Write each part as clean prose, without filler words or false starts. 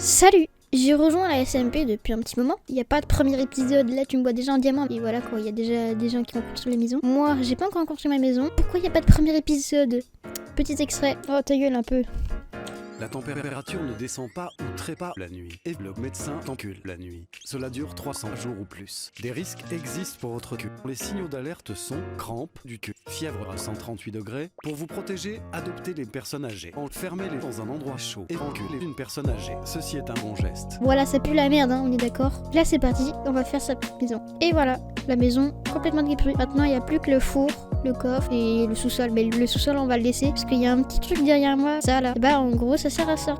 Salut! J'ai rejoint la SMP depuis un petit moment. Il n'y a pas de premier épisode, là tu me vois déjà en diamant. Et voilà quoi, il y a déjà des gens qui ont construit la maison. Moi, j'ai pas encore construit ma maison. Pourquoi il n'y a pas de premier épisode? Petit extrait. Oh ta gueule un peu. La température ne descend pas ou très pas la nuit et le médecin t'encule la nuit. Cela dure 300 jours ou plus. Des risques existent pour votre cul. Les signaux d'alerte sont crampes du cul, fièvre à 138 degrés. Pour vous protéger, adoptez les personnes âgées. Enfermez-les dans un endroit chaud et enculez une personne âgée. Ceci est un bon geste. Voilà, ça pue la merde, hein, on est d'accord. Là c'est parti, on va faire sa petite maison. Et voilà, la maison complètement détruite. Maintenant il n'y a plus que le four, le coffre et le sous-sol. Mais le sous-sol on va le laisser parce qu'il y a un petit truc derrière moi. Ça là, et bah en gros ça sert à ça.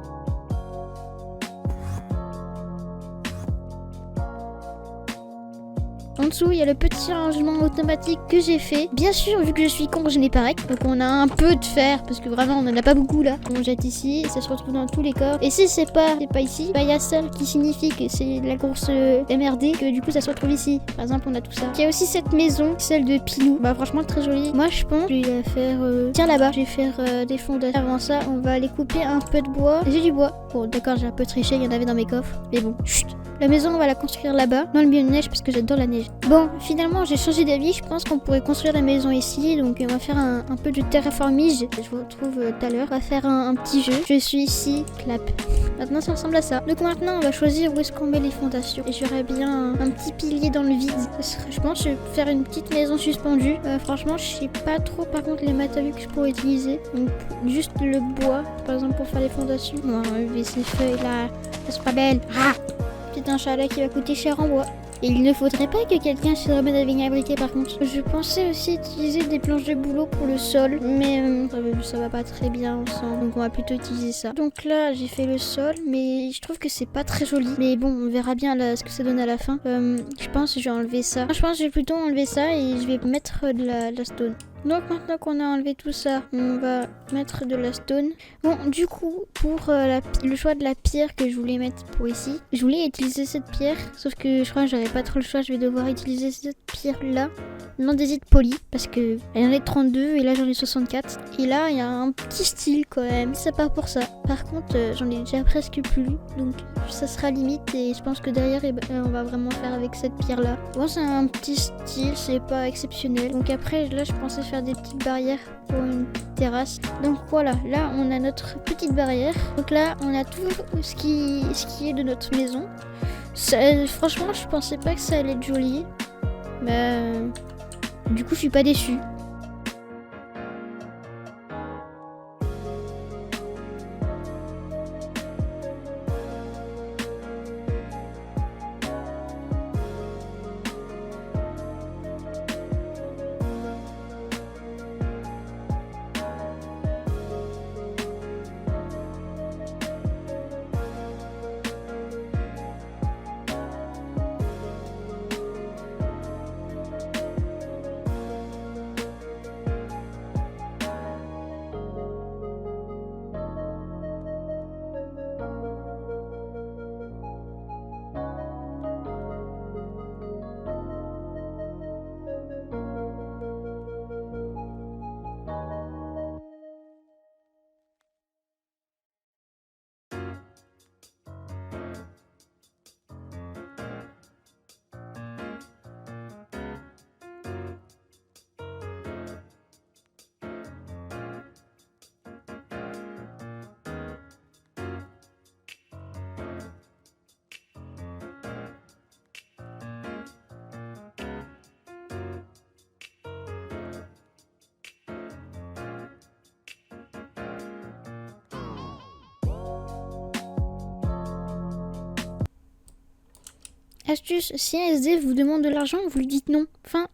En dessous, il y a le petit rangement automatique que j'ai fait. Bien sûr, vu que je suis con, je n'ai pas rec. Donc on a un peu de fer, parce que vraiment, on en a pas beaucoup là. On jette ici, et ça se retrouve dans tous les corps. Et si c'est pas ici, bah il y a ça qui signifie que c'est la grosse MRD, que du coup ça se retrouve ici. Par exemple, on a tout ça. Il y a aussi cette maison, celle de Pilou. Bah franchement, très jolie. Moi, je pense que je vais faire... Tiens là-bas, je vais faire des fondations. Avant ça, on va aller couper un peu de bois. J'ai du bois. Bon, d'accord, j'ai un peu triché, il y en avait dans mes coffres. Mais bon, chut. La maison, on va la construire là-bas, dans le milieu de neige, parce que j'adore la neige. Bon, finalement, j'ai changé d'avis. Je pense qu'on pourrait construire la maison ici. Donc, on va faire un peu de terraformage. Je vous retrouve tout à l'heure. On va faire un petit jeu. Je suis ici, clap. Maintenant, ça ressemble à ça. Donc, maintenant, on va choisir où est-ce qu'on met les fondations. Et j'aurais bien un petit pilier dans le vide. Je pense que je vais faire une petite maison suspendue. Franchement, je sais pas trop, par contre, les matériaux que je pourrais utiliser. Donc, juste le bois, par exemple, pour faire les fondations. On va enlever ces feuilles-là. C'est pas belle. Ah! C'est un chalet qui va coûter cher en bois. Et il ne faudrait pas que quelqu'un se remette à venir briquer par contre. Je pensais aussi utiliser des planches de boulot pour le sol, mais ça va pas très bien ensemble. Donc on va plutôt utiliser ça. Donc là j'ai fait le sol, mais je trouve que c'est pas très joli. Mais bon, on verra bien là ce que ça donne à la fin. Je pense que je vais enlever ça. Je pense que je vais plutôt enlever ça et je vais mettre de la stone. Donc maintenant qu'on a enlevé tout ça, on va mettre de la stone. Bon, du coup, pour le choix de la pierre que je voulais mettre pour ici, je voulais utiliser cette pierre, sauf que je crois que j'aurais pas trop le choix, je vais devoir utiliser cette pierre là. L'andésite polie, parce que elle en est 32 et là j'en ai 64. Et là, il y a un petit style quand même, c'est pas pour ça. Par contre, j'en ai déjà presque plus, donc ça sera limite et je pense que derrière, on va vraiment faire avec cette pierre là. Bon, c'est un petit style, c'est pas exceptionnel. Donc après, là, je pensais faire des petites barrières pour une petite terrasse. Donc voilà, là on a notre petite barrière. Donc là on a tout ce qui est de notre maison. Franchement je pensais pas que ça allait être joli. Mais du coup je suis pas déçue. Astuce, si un SD vous demande de l'argent, vous lui dites non. Enfin,